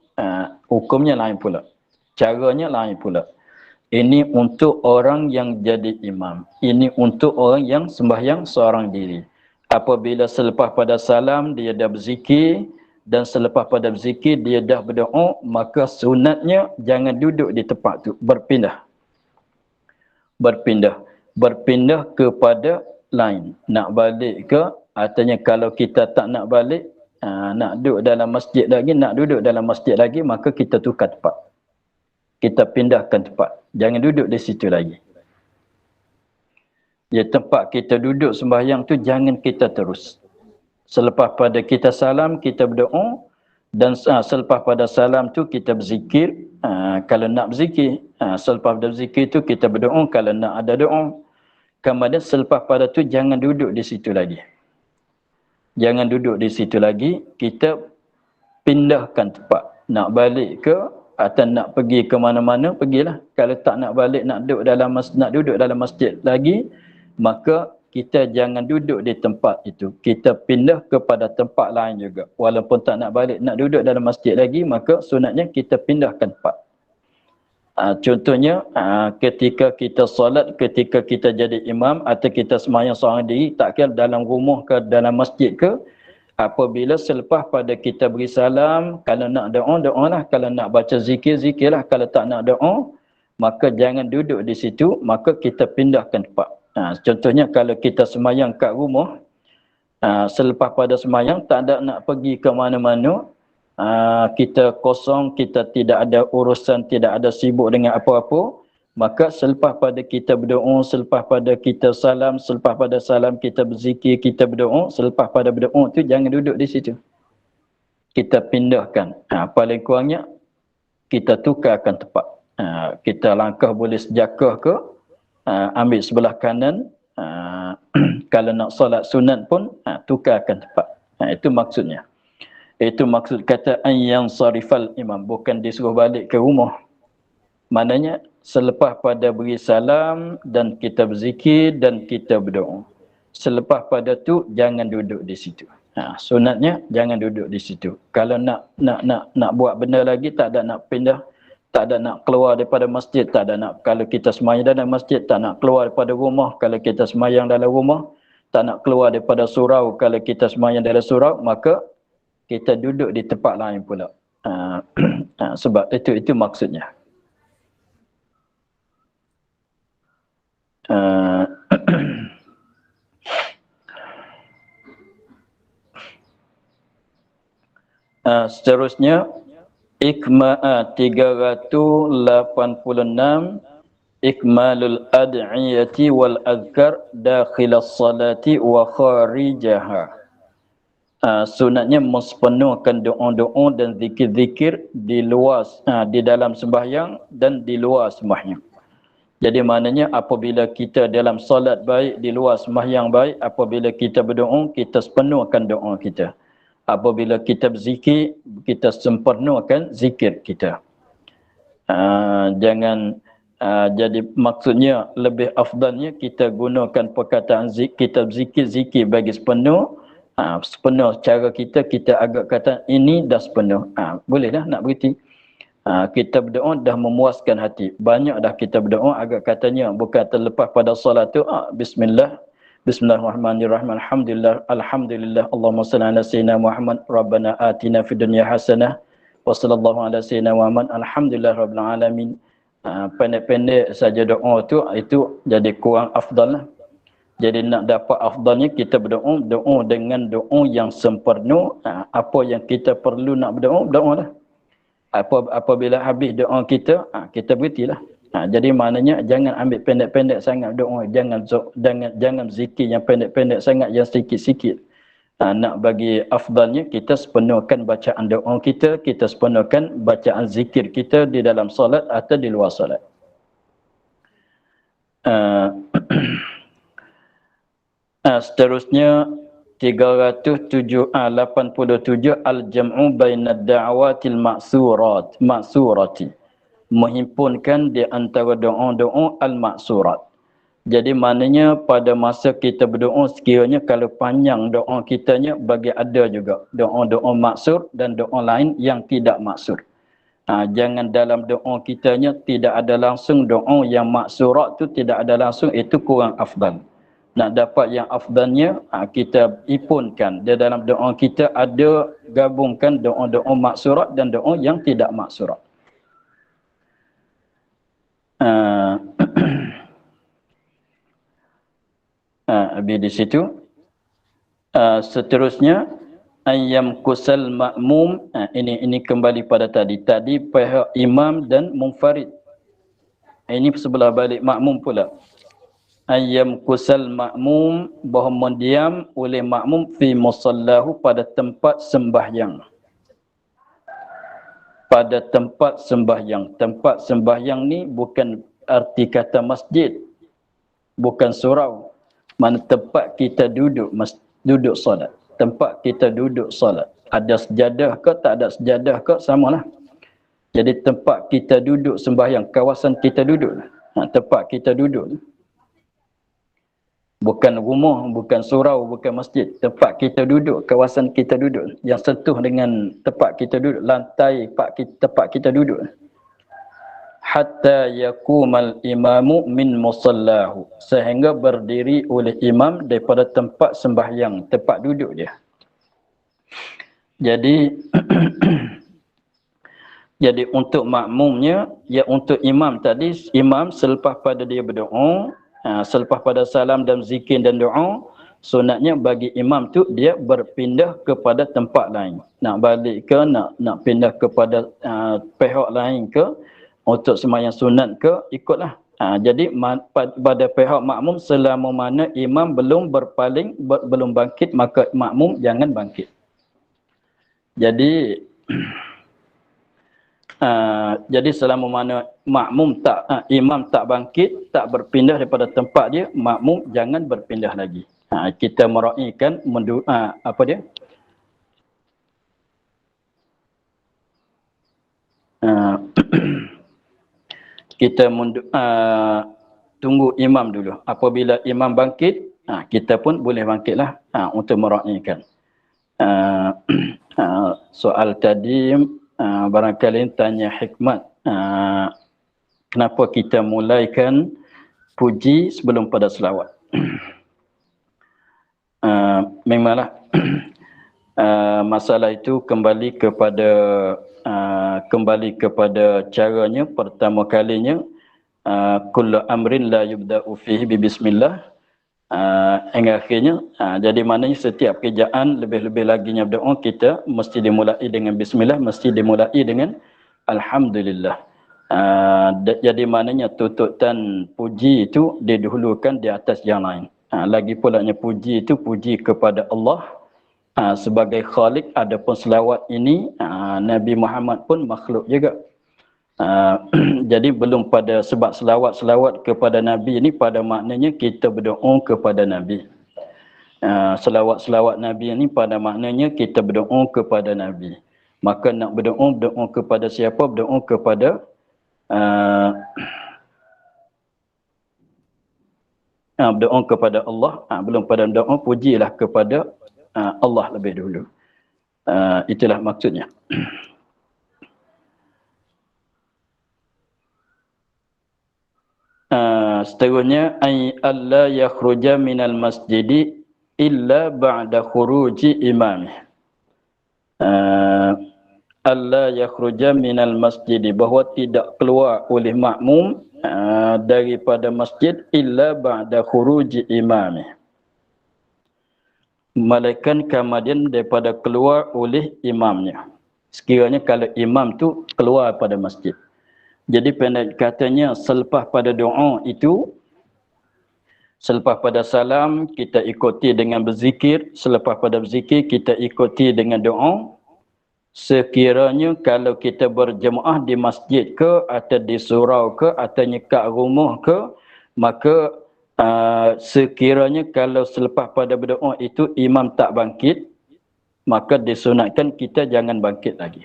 hukumnya lain pula. Caranya lain pula. Ini untuk orang yang jadi imam. Ini untuk orang yang sembahyang seorang diri. Apabila selepas pada salam dia dah berzikir, dan selepas pada berzikir dia dah berdoa, maka sunatnya jangan duduk di tempat tu, berpindah kepada lain. Nak balik ke, artinya kalau kita tak nak balik, nak duduk dalam masjid lagi, nak duduk dalam masjid lagi, maka kita tukar tempat, kita pindahkan tempat. Jangan duduk di situ lagi. Ya, tempat kita duduk sembahyang tu jangan kita terus. Selepas pada kita salam, kita berdoa, dan selepas pada salam tu kita berzikir, kalau nak berzikir. Selepas pada berzikir tu kita berdoa kalau nak ada doa. Kemudian selepas pada tu jangan duduk di situ lagi. Jangan duduk di situ lagi, kita pindahkan tempat. Nak balik ke atau nak pergi ke mana-mana, pergilah. Kalau tak nak balik, nak duduk dalam masjid lagi, maka kita jangan duduk di tempat itu. Kita pindah kepada tempat lain juga. Walaupun tak nak balik, nak duduk dalam masjid lagi, maka sunatnya kita pindahkan tempat. Contohnya, ketika kita solat, ketika kita jadi imam atau kita sembahyang seorang diri, tak kira dalam rumah ke dalam masjid ke, apabila selepas pada kita beri salam, kalau nak doa, doalah. Kalau nak baca zikir, zikirlah. Kalau tak nak doa, maka jangan duduk di situ, maka kita pindahkan tempat. Contohnya kalau kita sembahyang kat rumah, selepas pada sembahyang tak ada nak pergi ke mana-mana, kita kosong, kita tidak ada urusan, tidak ada sibuk dengan apa-apa, maka selepas pada kita berdoa, selepas pada kita salam, selepas pada salam kita berzikir, kita berdoa, selepas pada berdoa tu jangan duduk di situ. Kita pindahkan. Paling kurangnya kita tukarkan tempat. Kita langkah boleh sejakah ke, ambil sebelah kanan, kalau nak solat sunat pun tukarkan tempat. Itu maksudnya. Itu maksud kata an yansarifal imam, bukan disuruh balik ke rumah. Maknanya selepas pada beri salam dan kita berzikir dan kita berdoa. Selepas pada tu jangan duduk di situ. Sunatnya jangan duduk di situ. Kalau nak buat benda lagi, tak ada nak pindah, tak ada nak keluar daripada masjid, tak ada nak, kalau kita semayang dalam masjid, tak nak keluar daripada rumah kalau kita semayang dalam rumah, tak nak keluar daripada surau kalau kita semayang dalam surau, maka kita duduk di tempat lain pula. Sebab itu maksudnya. Seterusnya ikma 386 ikmalul ad'iyati wal azkar dakhilas salati wa kharijaha. Sunatnya mempenuhkan doa-doa dan zikir-zikir di luar, di dalam sembahyang dan di luar sembahyang. Jadi maknanya apabila kita dalam solat baik, di luar sembahyang baik, apabila kita berdoa, kita sepenuhkan doa kita. Apabila kita berzikir, kita sempurnakan zikir kita. Jangan jadi maksudnya lebih afdalnya kita gunakan perkataan kita berzikir bagi sepenuh, sepenuh cara kita agak kata ini dah sepenuh. Boleh dah nak berhenti. Kita berdoa dah memuaskan hati. Banyak dah kita berdoa agak katanya bukan terlepas pada solat tu bismillah. Bismillahirrahmanirrahim. Alhamdulillah. Allahumma salli ala sayyidina Muhammad. Rabbana atina fid dunya hasanah. Wa sallallahu ala sayyidina Muhammad. Alhamdulillah rabbil alamin. Pendek-pendek saja doa tu, itu jadi kurang afdal lah. Jadi nak dapat afdalnya kita berdoa dengan doa yang sempurna. Apa yang kita perlu nak berdoa lah. Apabila habis doa kita, kita berhentilah. Jadi maknanya jangan ambil pendek-pendek sangat doa, jangan zikir yang pendek-pendek sangat, yang sikit-sikit. Nak bagi afdalnya kita sepenuhkan bacaan doa kita sepenuhkan bacaan zikir kita di dalam solat atau di luar solat. Seterusnya 387 al-jam'u bainad da'awatil ma'surati, menghimpunkan di antara doa-doa al-ma'surat. Jadi maknanya pada masa kita berdoa, sekiranya kalau panjang doa kitanya, bagi ada juga doa-doa maksur dan doa lain yang tidak maksur. Jangan dalam doa kitanya tidak ada langsung doa yang maksurat tu, tidak ada langsung, itu kurang afdal. Nak dapat yang afdalnya, kita ipunkan di dalam doa kita ada gabungkan doa-doa maksurat dan doa yang tidak maksurat. Habis di situ. Seterusnya ayyam kusal ma'mum. Ini kembali pada tadi pihak imam dan munfarid. Ini sebelah balik makmum pula. Ayyam kusal ma'mum, bahawa mendiam oleh makmum fi musallahu, pada tempat sembahyang. Pada tempat sembahyang. Tempat sembahyang ni bukan arti kata masjid, bukan surau. Mana tempat kita duduk solat. Tempat kita duduk solat. Ada sejadah ke tak ada sejadah ke, samalah. Jadi tempat kita duduk sembahyang, kawasan kita duduk. Tempat kita duduk. Bukan rumah, bukan surau, bukan masjid. Tempat kita duduk, kawasan kita duduk. Yang sentuh dengan tempat kita duduk, lantai tempat kita duduk. Hatta yakumal imamu min musallahu, sehingga berdiri oleh imam daripada tempat sembahyang, tempat duduk dia. Jadi jadi untuk makmumnya, ya untuk imam tadi, imam selepas pada dia berdoa, selepas pada salam dan zikir dan doa, sunatnya bagi imam tu dia berpindah kepada tempat lain. Nak balik ke, nak pindah kepada pihak lain ke, untuk sembahyang sunat ke, ikutlah. Jadi pada pihak makmum, selama mana imam belum berpaling, belum bangkit, maka makmum jangan bangkit. Jadi jadi selama mana imam tak bangkit, tak berpindah daripada tempat dia, makmum jangan berpindah lagi. Kita meraihkan apa dia? kita tunggu imam dulu. Apabila imam bangkit, kita pun boleh bangkitlah untuk meraihkan. Soal tadi barangkali tanya hikmat, kenapa kita mulaikan puji sebelum pada selawat. Memanglah masalah itu kembali kepada caranya. Pertama kalinya kullu amrin la yubda'u fihi bi bismillah, hingga akhirnya. Jadi maknanya setiap kerjaan, lebih-lebih lagi berdoa, kita mesti dimulai dengan bismillah, mesti dimulai dengan alhamdulillah. Jadi maknanya tututan puji itu didahulukan di atas yang lain. Lagi pulanya puji itu puji kepada Allah sebagai Khalik. Adapun selawat ini Nabi Muhammad pun makhluk juga. Jadi belum pada, sebab selawat kepada Nabi ini pada maknanya kita berdoa kepada Nabi. Selawat Nabi ini pada maknanya kita berdoa kepada Nabi. Maka nak berdoa kepada siapa? Berdoa kepada berdoa kepada Allah. Belum pada doa, pujilah kepada Allah lebih dulu. Itulah maksudnya. Seterusnya, ay alla yakhruja minal masjidi illa ba'da khuruji imamih. Alla yakhruja minal masjidi, bahawa tidak keluar oleh makmum daripada masjid illa ba'da khuruji imamih, melainkan kemudian daripada keluar oleh imamnya. Sekiranya kalau imam tu keluar pada masjid. Jadi pendek katanya, selepas pada doa itu, selepas pada salam kita ikuti dengan berzikir, selepas pada berzikir kita ikuti dengan doa. Sekiranya kalau kita berjemaah di masjid ke, atau di surau ke, atau kat rumah ke, maka sekiranya kalau selepas pada berdoa itu imam tak bangkit, maka disunatkan kita jangan bangkit lagi.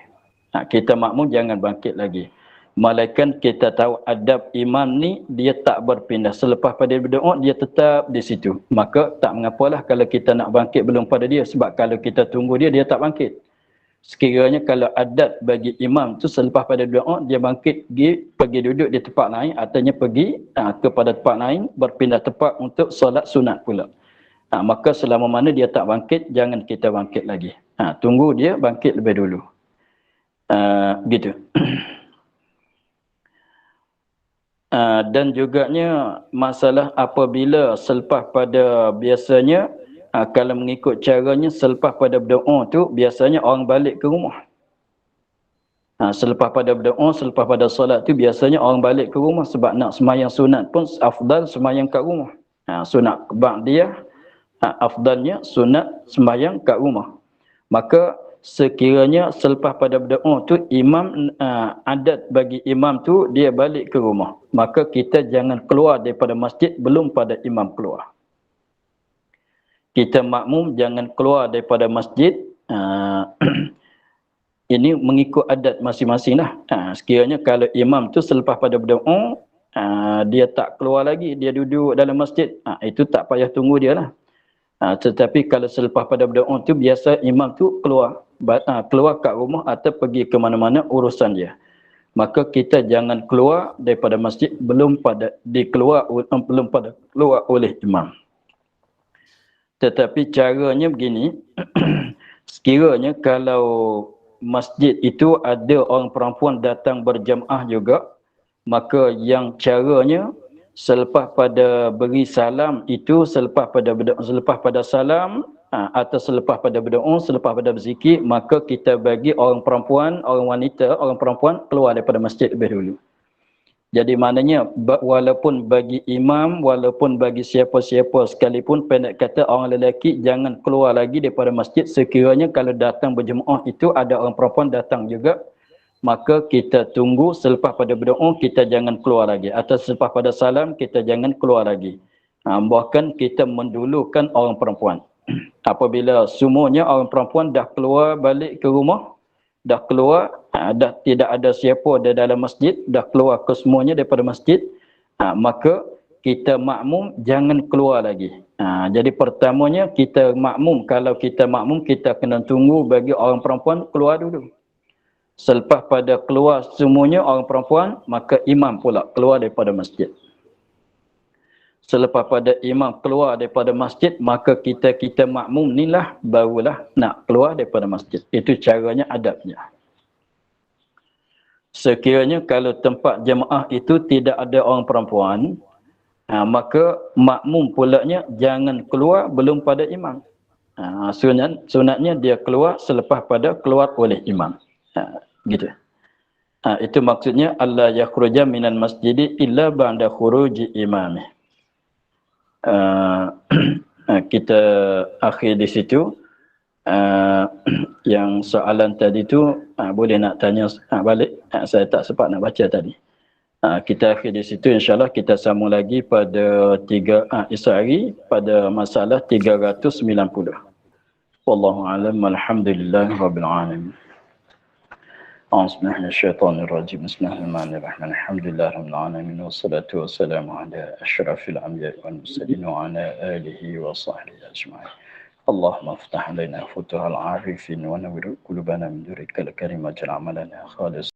Kita makmum jangan bangkit lagi. Malaikat kita tahu adab imam ni, dia tak berpindah. Selepas pada berdoa, dia tetap di situ. Maka tak mengapalah kalau kita nak bangkit belum pada dia. Sebab kalau kita tunggu dia, dia tak bangkit. Sekiranya kalau adat bagi imam tu selepas pada doa, dia bangkit, pergi duduk di tempat lain, artinya pergi kepada tempat lain, berpindah tempat untuk solat sunat pula. Maka selama mana dia tak bangkit, jangan kita bangkit lagi. Tunggu dia bangkit lebih dulu. Gitu. Dan juganya masalah apabila selepas pada, biasanya kalau mengikut caranya selepas pada berdoa tu biasanya orang balik ke rumah. Selepas pada berdoa, selepas pada solat tu biasanya orang balik ke rumah, sebab nak semayang sunat pun afdal semayang kat rumah. Sunat ba'diyah afdalnya sunat semayang kat rumah. Maka sekiranya selepas pada berdoa tu imam, adat bagi imam tu dia balik ke rumah, maka kita jangan keluar daripada masjid belum pada imam keluar. Kita makmum jangan keluar daripada masjid. Ini mengikut adat masing-masing lah. Sekiranya kalau imam tu selepas pada berdoa, dia tak keluar lagi, dia duduk dalam masjid, itu tak payah tunggu dia lah. Tetapi kalau selepas pada berdoa tu biasa imam tu keluar kat rumah atau pergi ke mana-mana urusan dia, maka kita jangan keluar daripada masjid belum pada keluar oleh imam. Tetapi caranya begini, sekiranya kalau masjid itu ada orang perempuan datang berjemaah juga, maka yang caranya selepas pada beri salam itu, selepas pada salam atau selepas pada berdoa, selepas pada berzikir, maka kita bagi orang perempuan, orang wanita, orang perempuan keluar daripada masjid lebih dulu. Jadi maknanya walaupun bagi imam, walaupun bagi siapa-siapa sekalipun, pendek kata orang lelaki jangan keluar lagi daripada masjid. Sekiranya kalau datang berjemaah itu ada orang perempuan datang juga, maka kita tunggu selepas pada berdoa, kita jangan keluar lagi. Atau selepas pada salam, kita jangan keluar lagi. Bahkan kita mendulukan orang perempuan. Apabila semuanya orang perempuan dah keluar balik ke rumah, dah keluar, dah tidak ada siapa di dalam masjid, dah keluar kesemuanya daripada masjid, maka kita makmum jangan keluar lagi. Jadi pertamanya kita makmum, kalau kita makmum kita kena tunggu bagi orang perempuan keluar dulu. Selepas pada keluar semuanya orang perempuan, maka imam pula keluar daripada masjid. Selepas pada imam keluar daripada masjid, maka kita makmum ni lah barulah nak keluar daripada masjid. Itu caranya, adabnya. Sekiranya kalau tempat jemaah itu tidak ada orang perempuan, maka makmum pulaknya jangan keluar belum pada imam. Sunatnya dia keluar selepas pada keluar oleh imam. Gitu. Itu maksudnya Allah yakhruja minal masjidi illa ba'da khuruji imamih. Kita akhir di situ. Yang soalan tadi tu boleh nak tanya balik. Saya tak sempat nak baca tadi. Kita akhir di situ, insyaAllah kita sambung lagi pada esok hari pada masalah 390. Wallahu a'lam, alhamdulillah rabbil alamin. Bismillahirrahmanirrahim. Bismillahirrahmanirrahim. Alhamdulillah rabbil alamin wassalatu wassalamu ala asyrafil anbiya'i wal mursalin wa ala alihi wa sahbihi ajma'in. Allahumma aftah alaina futuhal arifin wa nawwir qulubana min nurikal karim waj'al amalana khalis